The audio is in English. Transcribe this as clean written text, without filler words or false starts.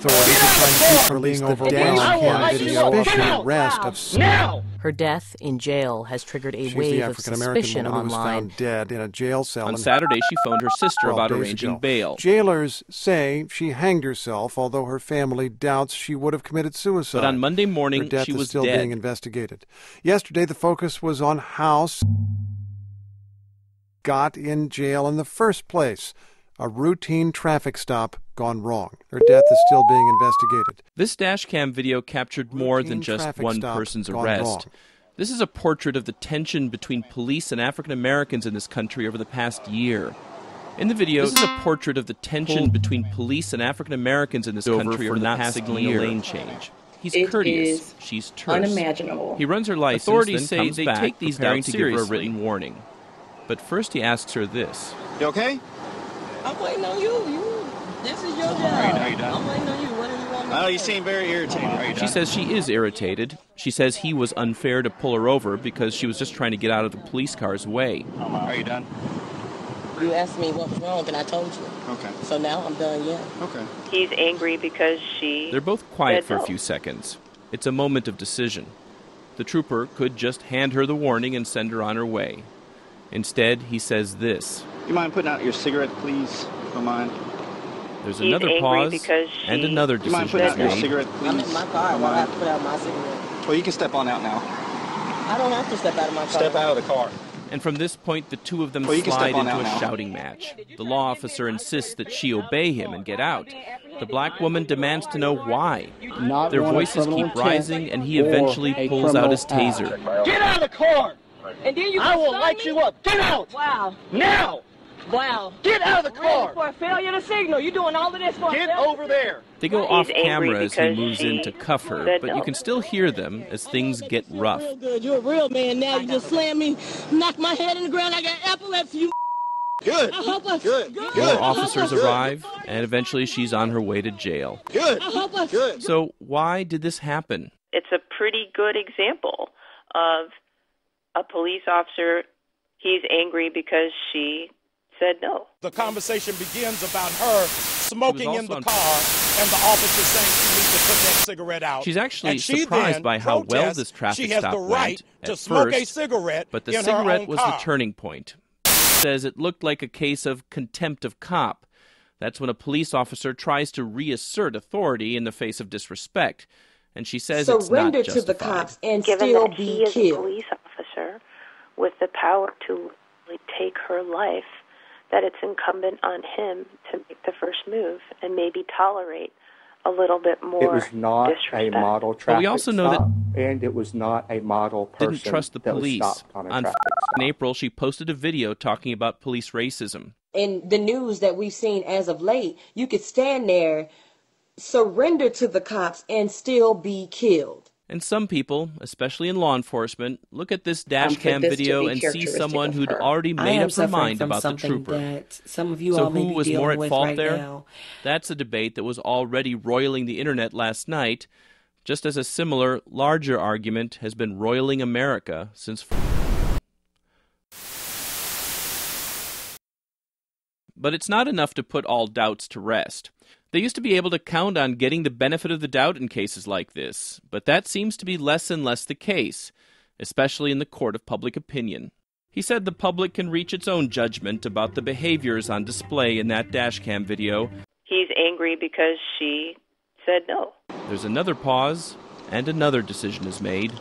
Authorities are trying to keep her being overwhelmed with suspicion arrest of now. Her death in jail has triggered a She's wave the of African-American suspicion woman who was online. found dead in a jail cell. On Saturday, she phoned her sister about 12 days arranging ago. bail. Jailers say she hanged herself, although her family doubts she would have committed suicide. But on Monday morning, her death she was is still dead. being investigated. Yesterday, the focus was on how got in jail in the first place. A routine traffic stop gone wrong. Her death is still being investigated. This dashcam video captured more than just one person's arrest. This is a portrait of the tension between police and African Americans in this country over the past year. In the video, this is a portrait of the tension between police and African Americans in this country over the past signaling a lane change. He's courteous. She's terse. Unimaginable. He runs her license. Authorities say they take these doubts to give her a written warning. But first, he asks her this: "You okay?" I'm waiting on you. This is your job. Are you done? I'm waiting on you. What do you want me to Oh, you do? seem very irritated. Are you done? She says she is irritated. She says he was unfair to pull her over because she was just trying to get out of the police car's way. Are you done? You asked me what was wrong, and I told you. Okay. So now I'm done, yeah. Okay. He's angry because she... They're both quiet said for a no. few seconds. It's a moment of decision. The trooper could just hand her the warning and send her on her way. Instead, he says this: You mind putting out your cigarette, please? Don't mind. There's He's another angry pause because and she another You mind decision putting is out your made. cigarette, please? I'm in my car. Don't Why I have mind. to put out my cigarette? Well, you can step on out now. I don't have to step out of my car. Step out of the car. And from this point, the two of them Well, you can slide step on into out a now. shouting match. The law officer insists that she obey him and get out. The black woman demands to know why. Their voices keep rising, and he eventually pulls out his taser. Get out of the car! And then you I will stun light me? you up. Get out! Wow. Now! Wow. Get out of the Really, car! for a failure to signal. You're doing all of this for Get a failure? over there! They go He's off angry camera as he because moves she in to cuff her, said but no. you can still hear them as things get rough. Real good. You're a real man now. You just slammed me, knocked my head in the ground. I got epilepsy. You Good. I hope I... Good. More Good. officers arrive, and eventually she's on her way to jail. Good. I hope I... Good. So why did this happen? It's a pretty good example of a police officer. He's angry because she said no. The conversation begins about her smoking in also the on- car and the officer saying she needs to put that cigarette out. She's actually And she surprised then by how well protests this traffic she has stop the right went to at smoke a first, cigarette but the in her cigarette own was car. the turning point. Says it looked like a case of contempt of cop. That's when a police officer tries to reassert authority in the face of disrespect. And she says it's not Surrender to justified. the cops and Given still that be he is a killed. police officer with the power to really take her life, that it's incumbent on him to make the first move and maybe tolerate a little bit more It was not disrespect. a model traffic But we also know that stop, and it was not a model person didn't trust the that was police. stopped on a traffic In stop. April, she posted a video talking about police racism. In the news that we've seen as of late, you could stand there, surrender to the cops, and still be killed. And some people, especially in law enforcement, look at this dash for cam this to video be and see characteristic someone of who'd her. already I made am up her suffering mind from about the something trooper. that some of you So all may who be was more dealing at with fault right there? now. That's a debate that was already roiling the internet last night, just as a similar, larger argument has been roiling America since. But it's not enough to put all doubts to rest. They used to be able to count on getting the benefit of the doubt in cases like this, but that seems to be less and less the case, especially in the court of public opinion. He said the public can reach its own judgment about the behaviors on display in that dashcam video. He's angry because she said no. There's another pause, and another decision is made.